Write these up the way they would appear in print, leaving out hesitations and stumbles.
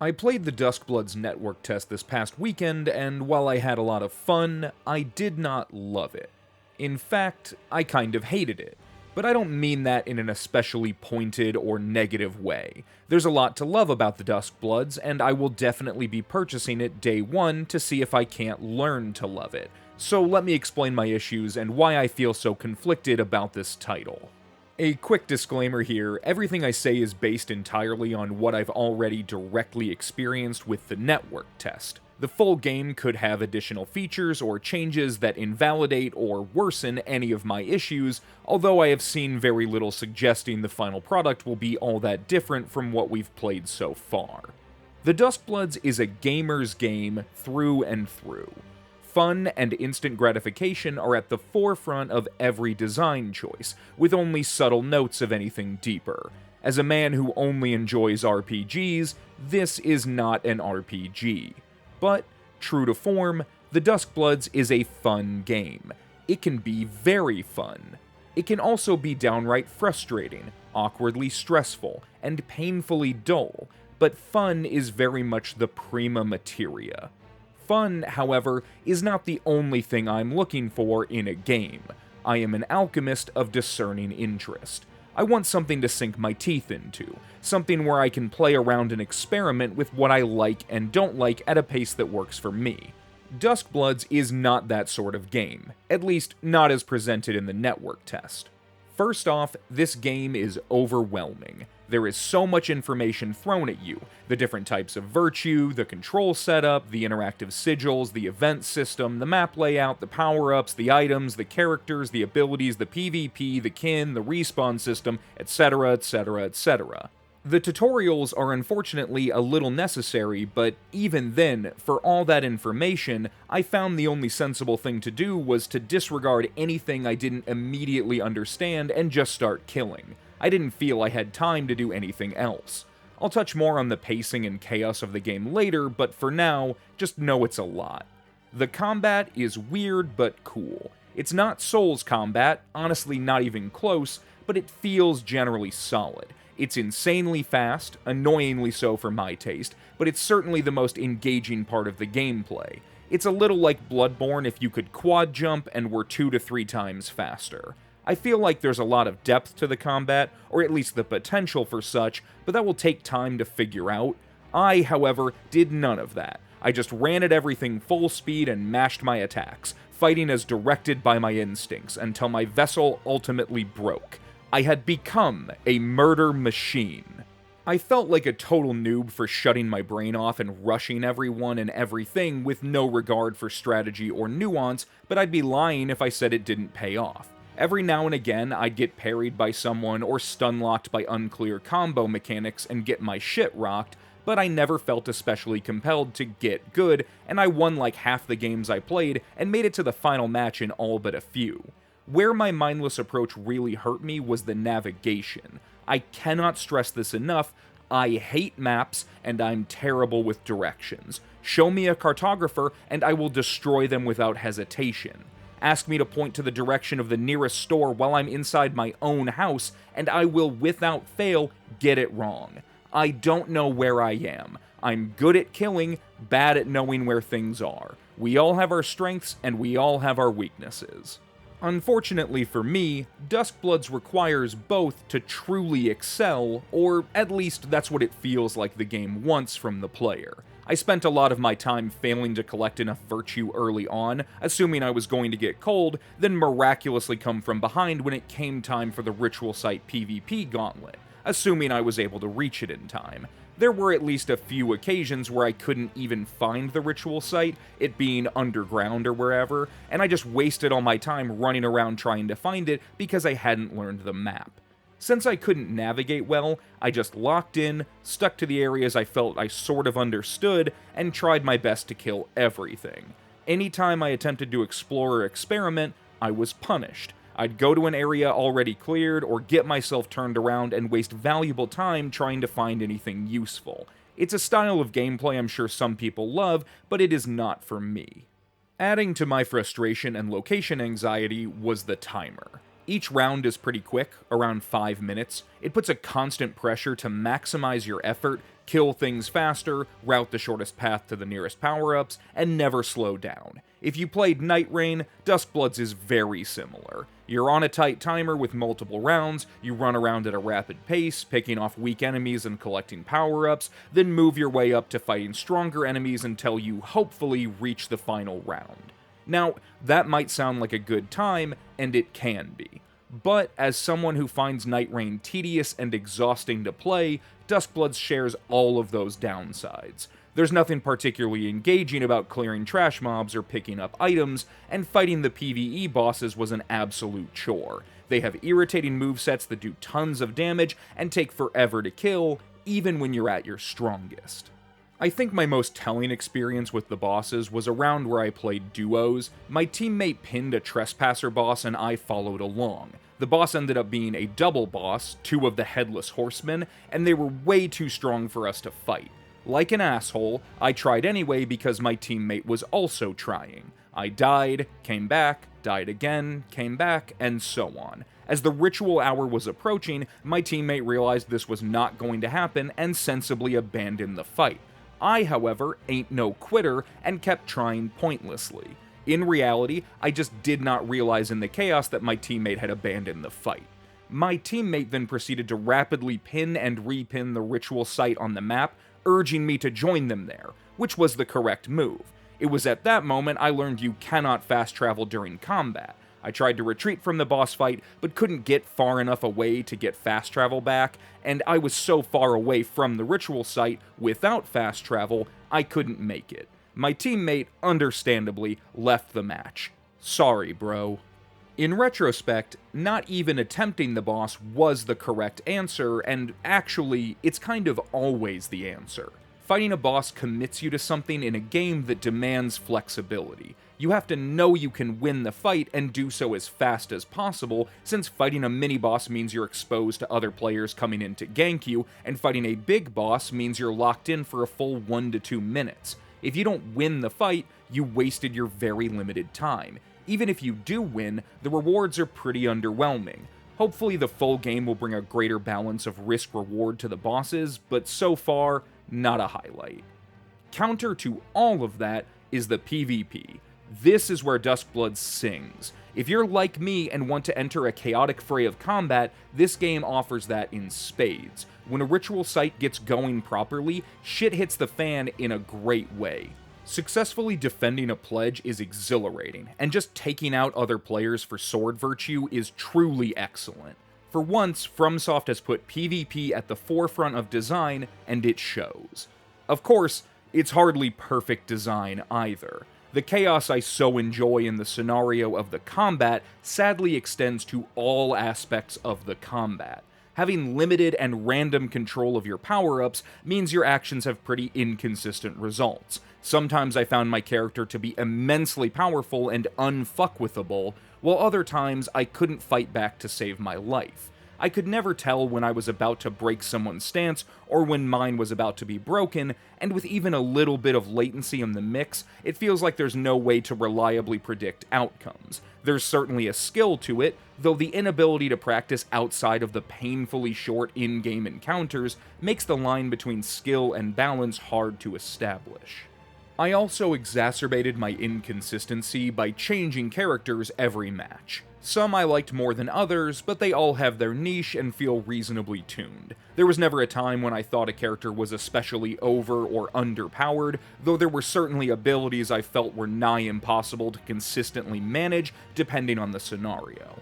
I played the Duskbloods network test this past weekend, and while I had a lot of fun, I did not love it. In fact, I kind of hated it. But I don't mean that in an especially pointed or negative way. There's a lot to love about the Duskbloods, and I will definitely be purchasing it day one to see if I can't learn to love it. So let me explain my issues and why I feel so conflicted about this title. A quick disclaimer here, everything I say is based entirely on what I've already directly experienced with the network test. The full game could have additional features or changes that invalidate or worsen any of my issues, although I have seen very little suggesting the final product will be all that different from what we've played so far. The Duskbloods is a gamer's game through and through. Fun and instant gratification are at the forefront of every design choice, with only subtle notes of anything deeper. As a man who only enjoys RPGs, this is not an RPG. But, true to form, the Duskbloods is a fun game. It can be very fun. It can also be downright frustrating, awkwardly stressful, and painfully dull, but fun is very much the prima materia. Fun, however, is not the only thing I'm looking for in a game. I am an alchemist of discerning interest. I want something to sink my teeth into, something where I can play around and experiment with what I like and don't like at a pace that works for me. Duskbloods is not that sort of game, at least not as presented in the network test. First off, this game is overwhelming. There is so much information thrown at you. The different types of virtue, the control setup, the interactive sigils, the event system, the map layout, the power-ups, the items, the characters, the abilities, the PvP, the kin, the respawn system, etc, etc, etc. The tutorials are unfortunately a little necessary, but even then, for all that information, I found the only sensible thing to do was to disregard anything I didn't immediately understand and just start killing. I didn't feel I had time to do anything else. I'll touch more on the pacing and chaos of the game later, but for now, just know it's a lot. The combat is weird but cool. It's not Souls combat, honestly not even close, but it feels generally solid. It's insanely fast, annoyingly so for my taste, but it's certainly the most engaging part of the gameplay. It's a little like Bloodborne if you could quad jump and were 2 to 3 times faster. I feel like there's a lot of depth to the combat, or at least the potential for such, but that will take time to figure out. I, however, did none of that. I just ran at everything full speed and mashed my attacks, fighting as directed by my instincts, until my vessel ultimately broke. I had become a murder machine. I felt like a total noob for shutting my brain off and rushing everyone and everything with no regard for strategy or nuance, but I'd be lying if I said it didn't pay off. Every now and again, I'd get parried by someone or stun-locked by unclear combo mechanics and get my shit rocked, but I never felt especially compelled to get good, and I won like half the games I played and made it to the final match in all but a few. Where my mindless approach really hurt me was the navigation. I cannot stress this enough, I hate maps, and I'm terrible with directions. Show me a cartographer, and I will destroy them without hesitation. Ask me to point to the direction of the nearest store while I'm inside my own house, and I will without fail get it wrong. I don't know where I am. I'm good at killing, bad at knowing where things are. We all have our strengths, and we all have our weaknesses. Unfortunately for me, Duskbloods requires both to truly excel, or at least that's what it feels like the game wants from the player. I spent a lot of my time failing to collect enough virtue early on, assuming I was going to get cold, then miraculously come from behind when it came time for the Ritual Site PvP gauntlet, assuming I was able to reach it in time. There were at least a few occasions where I couldn't even find the ritual site, it being underground or wherever, and I just wasted all my time running around trying to find it because I hadn't learned the map. Since I couldn't navigate well, I just locked in, stuck to the areas I felt I sort of understood, and tried my best to kill everything. Anytime I attempted to explore or experiment, I was punished. I'd go to an area already cleared or get myself turned around and waste valuable time trying to find anything useful. It's a style of gameplay I'm sure some people love, but it is not for me. Adding to my frustration and location anxiety was the timer. Each round is pretty quick, around 5 minutes. It puts a constant pressure to maximize your effort, kill things faster, route the shortest path to the nearest power-ups, and never slow down. If you played Night Rain, Duskbloods is very similar. You're on a tight timer with multiple rounds, you run around at a rapid pace, picking off weak enemies and collecting power-ups, then move your way up to fighting stronger enemies until you hopefully reach the final round. Now, that might sound like a good time, and it can be. But as someone who finds Night Rain tedious and exhausting to play, Duskbloods shares all of those downsides. There's nothing particularly engaging about clearing trash mobs or picking up items, and fighting the PvE bosses was an absolute chore. They have irritating movesets that do tons of damage and take forever to kill, even when you're at your strongest. I think my most telling experience with the bosses was around where I played duos. My teammate pinned a trespasser boss and I followed along. The boss ended up being a double boss, 2 of the Headless Horsemen, and they were way too strong for us to fight. Like an asshole, I tried anyway because my teammate was also trying. I died, came back, died again, came back, and so on. As the ritual hour was approaching, my teammate realized this was not going to happen and sensibly abandoned the fight. I, however, ain't no quitter and kept trying pointlessly. In reality, I just did not realize in the chaos that my teammate had abandoned the fight. My teammate then proceeded to rapidly pin and repin the ritual site on the map, urging me to join them there, which was the correct move. It was at that moment I learned you cannot fast travel during combat. I tried to retreat from the boss fight, but couldn't get far enough away to get fast travel back, and I was so far away from the ritual site without fast travel, I couldn't make it. My teammate, understandably, left the match. Sorry, bro. In retrospect, not even attempting the boss was the correct answer, and actually, it's kind of always the answer. Fighting a boss commits you to something in a game that demands flexibility. You have to know you can win the fight and do so as fast as possible, since fighting a mini-boss means you're exposed to other players coming in to gank you, and fighting a big boss means you're locked in for a full 1 to 2 minutes. If you don't win the fight, you wasted your very limited time. Even if you do win, the rewards are pretty underwhelming. Hopefully the full game will bring a greater balance of risk-reward to the bosses, but so far, not a highlight. Counter to all of that is the PvP. This is where Duskbloods sings. If you're like me and want to enter a chaotic fray of combat, this game offers that in spades. When a ritual site gets going properly, shit hits the fan in a great way. Successfully defending a pledge is exhilarating, and just taking out other players for sword virtue is truly excellent. For once, FromSoft has put PvP at the forefront of design, and it shows. Of course, it's hardly perfect design either. The chaos I so enjoy in the scenario of the combat sadly extends to all aspects of the combat. Having limited and random control of your power-ups means your actions have pretty inconsistent results. Sometimes I found my character to be immensely powerful and unfuckwithable, while other times I couldn't fight back to save my life. I could never tell when I was about to break someone's stance or when mine was about to be broken, and with even a little bit of latency in the mix, it feels like there's no way to reliably predict outcomes. There's certainly a skill to it, though the inability to practice outside of the painfully short in-game encounters makes the line between skill and balance hard to establish. I also exacerbated my inconsistency by changing characters every match. Some I liked more than others, but they all have their niche and feel reasonably tuned. There was never a time when I thought a character was especially over or underpowered, though there were certainly abilities I felt were nigh impossible to consistently manage depending on the scenario.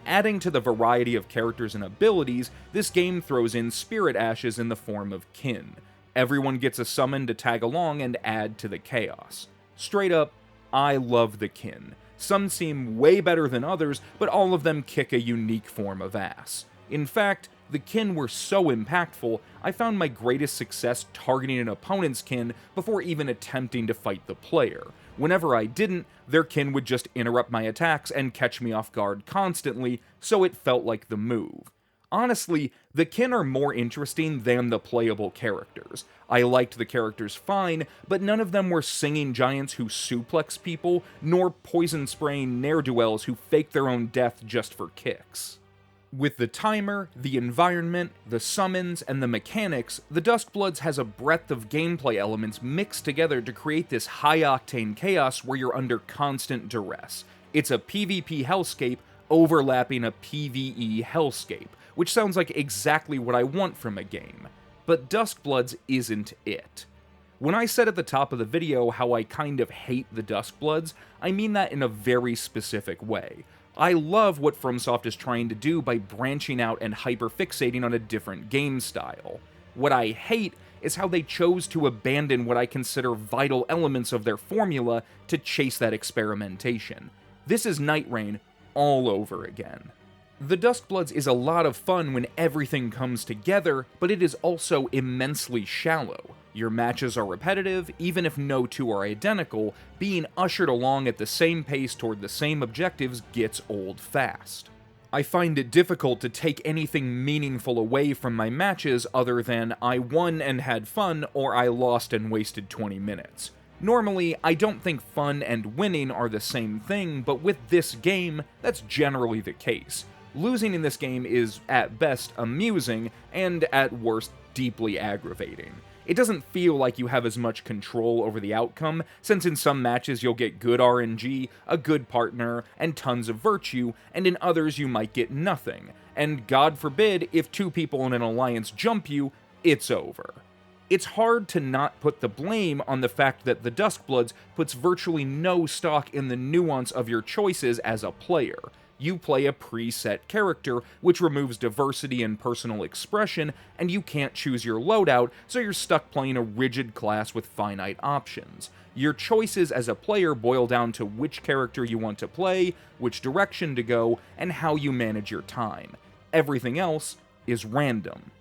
Adding to the variety of characters and abilities, this game throws in spirit ashes in the form of kin. Everyone gets a summon to tag along and add to the chaos. Straight up, I love the kin. Some seem way better than others, but all of them kick a unique form of ass. In fact, the kin were so impactful, I found my greatest success targeting an opponent's kin before even attempting to fight the player. Whenever I didn't, their kin would just interrupt my attacks and catch me off guard constantly, so it felt like the move. Honestly, the kin are more interesting than the playable characters. I liked the characters fine, but none of them were singing giants who suplex people, nor poison-spraying ne'er-do-wells who fake their own death just for kicks. With the timer, the environment, the summons, and the mechanics, the Duskbloods has a breadth of gameplay elements mixed together to create this high-octane chaos where you're under constant duress. It's a PvP hellscape overlapping a PvE hellscape, which sounds like exactly what I want from a game. But Duskbloods isn't it. When I said at the top of the video how I kind of hate the Duskbloods, I mean that in a very specific way. I love what FromSoft is trying to do by branching out and hyperfixating on a different game style. What I hate is how they chose to abandon what I consider vital elements of their formula to chase that experimentation. This is Night Rain all over again. The Duskbloods is a lot of fun when everything comes together, but it is also immensely shallow. Your matches are repetitive, even if no two are identical. Being ushered along at the same pace toward the same objectives gets old fast. I find it difficult to take anything meaningful away from my matches other than I won and had fun, or I lost and wasted 20 minutes. Normally, I don't think fun and winning are the same thing, but with this game, that's generally the case. Losing in this game is, at best, amusing, and at worst, deeply aggravating. It doesn't feel like you have as much control over the outcome, since in some matches you'll get good RNG, a good partner, and tons of virtue, and in others you might get nothing. And God forbid, if two people in an alliance jump you, it's over. It's hard to not put the blame on the fact that the Duskbloods puts virtually no stock in the nuance of your choices as a player. You play a preset character, which removes diversity and personal expression, and you can't choose your loadout, so you're stuck playing a rigid class with finite options. Your choices as a player boil down to which character you want to play, which direction to go, and how you manage your time. Everything else is random.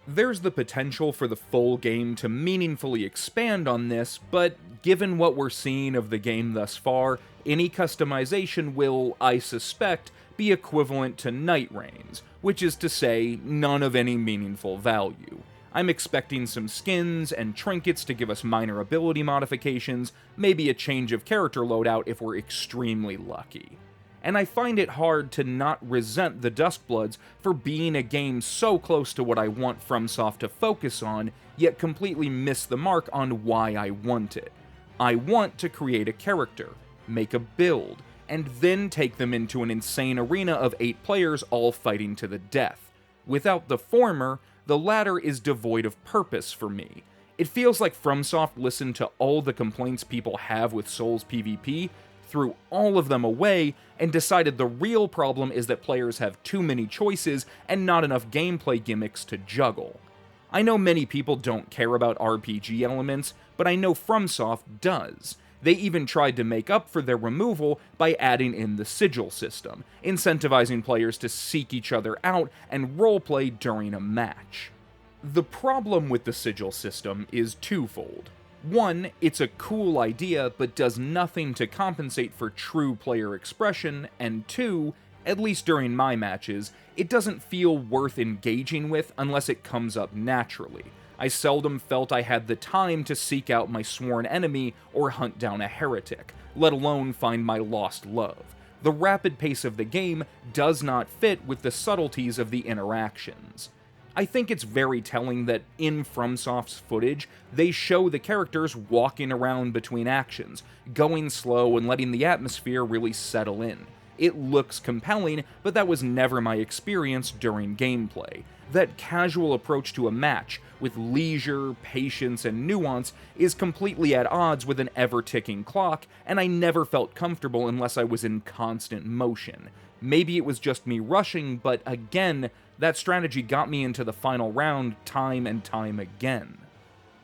There's the potential for the full game to meaningfully expand on this, but given what we're seeing of the game thus far, any customization will, I suspect, be equivalent to Night Rain's, which is to say, none of any meaningful value. I'm expecting some skins and trinkets to give us minor ability modifications, maybe a change of character loadout if we're extremely lucky. And I find it hard to not resent the Duskbloods for being a game so close to what I want FromSoft to focus on, yet completely miss the mark on why I want it. I want to create a character, make a build, and then take them into an insane arena of 8 players all fighting to the death. Without the former, the latter is devoid of purpose for me. It feels like FromSoft listened to all the complaints people have with Souls PvP, threw all of them away, and decided the real problem is that players have too many choices and not enough gameplay gimmicks to juggle. I know many people don't care about RPG elements, but I know FromSoft does. They even tried to make up for their removal by adding in the sigil system, incentivizing players to seek each other out and roleplay during a match. The problem with the sigil system is twofold. One, it's a cool idea, but does nothing to compensate for true player expression, and two, at least during my matches, it doesn't feel worth engaging with unless it comes up naturally. I seldom felt I had the time to seek out my sworn enemy or hunt down a heretic, let alone find my lost love. The rapid pace of the game does not fit with the subtleties of the interactions. I think it's very telling that in FromSoft's footage, they show the characters walking around between actions, going slow and letting the atmosphere really settle in. It looks compelling, but that was never my experience during gameplay. That casual approach to a match, with leisure, patience, and nuance, is completely at odds with an ever-ticking clock, and I never felt comfortable unless I was in constant motion. Maybe it was just me rushing, but again, that strategy got me into the final round time and time again.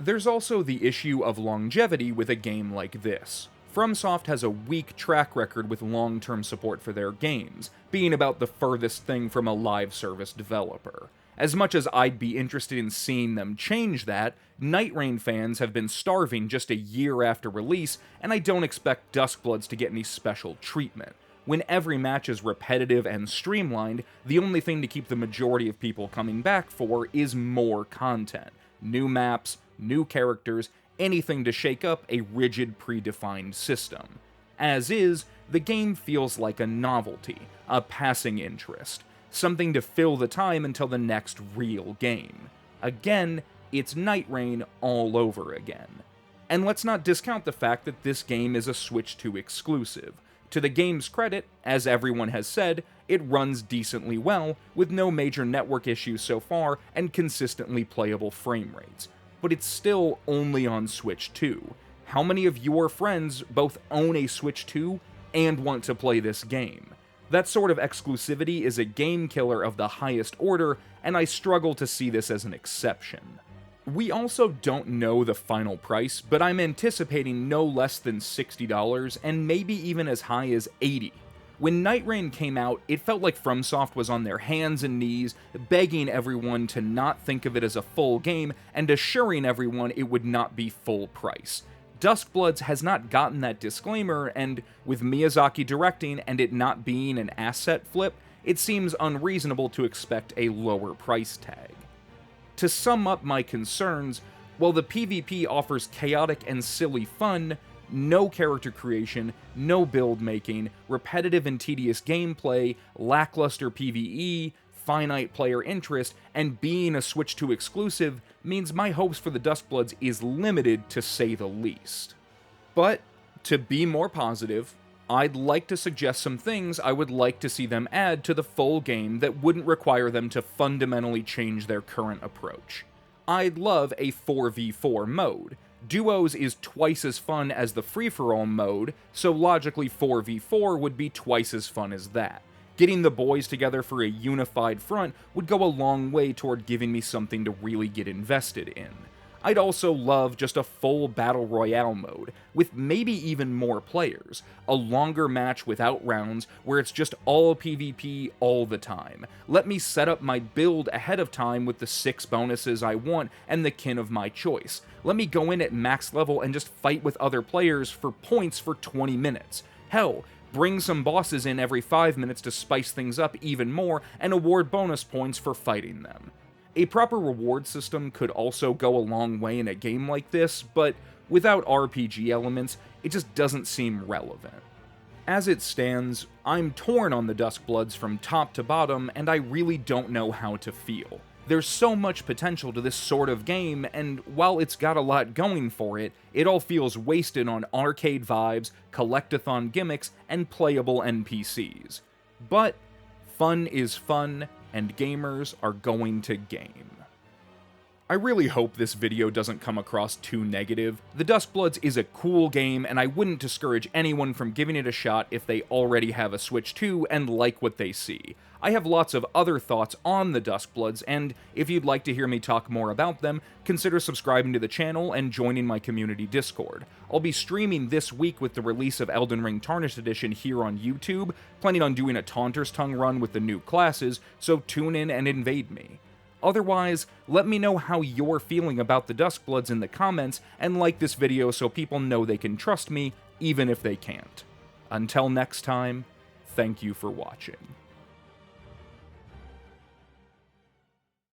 There's also the issue of longevity with a game like this. FromSoft has a weak track record with long-term support for their games, being about the furthest thing from a live service developer. As much as I'd be interested in seeing them change that, Night Rain fans have been starving just a year after release, and I don't expect Duskbloods to get any special treatment. When every match is repetitive and streamlined, the only thing to keep the majority of people coming back for is more content. New maps, new characters, anything to shake up a rigid predefined system. As is, the game feels like a novelty, a passing interest. something to fill the time until the next real game. Again, it's Night Rain all over again. And let's not discount the fact that this game is a Switch 2 exclusive. To the game's credit, as everyone has said, it runs decently well, with no major network issues so far and consistently playable frame rates. But it's still only on Switch 2. How many of your friends both own a Switch 2 and want to play this game? That sort of exclusivity is a game killer of the highest order, and I struggle to see this as an exception. We also don't know the final price, but I'm anticipating no less than $60 and maybe even as high as $80. When Night Rain came out, it felt like FromSoft was on their hands and knees, begging everyone to not think of it as a full game and assuring everyone it would not be full price. Duskbloods has not gotten that disclaimer, and with Miyazaki directing and it not being an asset flip, it seems unreasonable to expect a lower price tag. To sum up my concerns, while the PvP offers chaotic and silly fun, no character creation, no build making, repetitive and tedious gameplay, lackluster PvE, finite player interest, and being a Switch 2 exclusive means my hopes for the Duskbloods is limited to say the least. But, to be more positive, I'd like to suggest some things I would like to see them add to the full game that wouldn't require them to fundamentally change their current approach. I'd love a 4v4 mode. Duos is twice as fun as the free-for-all mode, so logically 4v4 would be twice as fun as that. Getting the boys together for a unified front would go a long way toward giving me something to really get invested in. I'd also love just a full Battle Royale mode, with maybe even more players, a longer match without rounds where it's just all PvP all the time. Let me set up my build ahead of time with the 6 bonuses I want and the kin of my choice. Let me go in at max level and just fight with other players for points for 20 minutes. Hell, bring some bosses in every 5 minutes to spice things up even more and award bonus points for fighting them. A proper reward system could also go a long way in a game like this, but without RPG elements, it just doesn't seem relevant. As it stands, I'm torn on the Duskbloods from top to bottom, and I really don't know how to feel. There's so much potential to this sort of game, and while it's got a lot going for it, it all feels wasted on arcade vibes, collectathon gimmicks, and playable NPCs. But fun is fun, and gamers are going to game. I really hope this video doesn't come across too negative. The Duskbloods is a cool game, and I wouldn't discourage anyone from giving it a shot if they already have a Switch 2 and like what they see. I have lots of other thoughts on the Duskbloods, and if you'd like to hear me talk more about them, consider subscribing to the channel and joining my community Discord. I'll be streaming this week with the release of Elden Ring Tarnished Edition here on YouTube, planning on doing a Taunter's Tongue run with the new classes, so tune in and invade me. Otherwise, let me know how you're feeling about the Duskbloods in the comments, and like this video so people know they can trust me, even if they can't. Until next time, thank you for watching.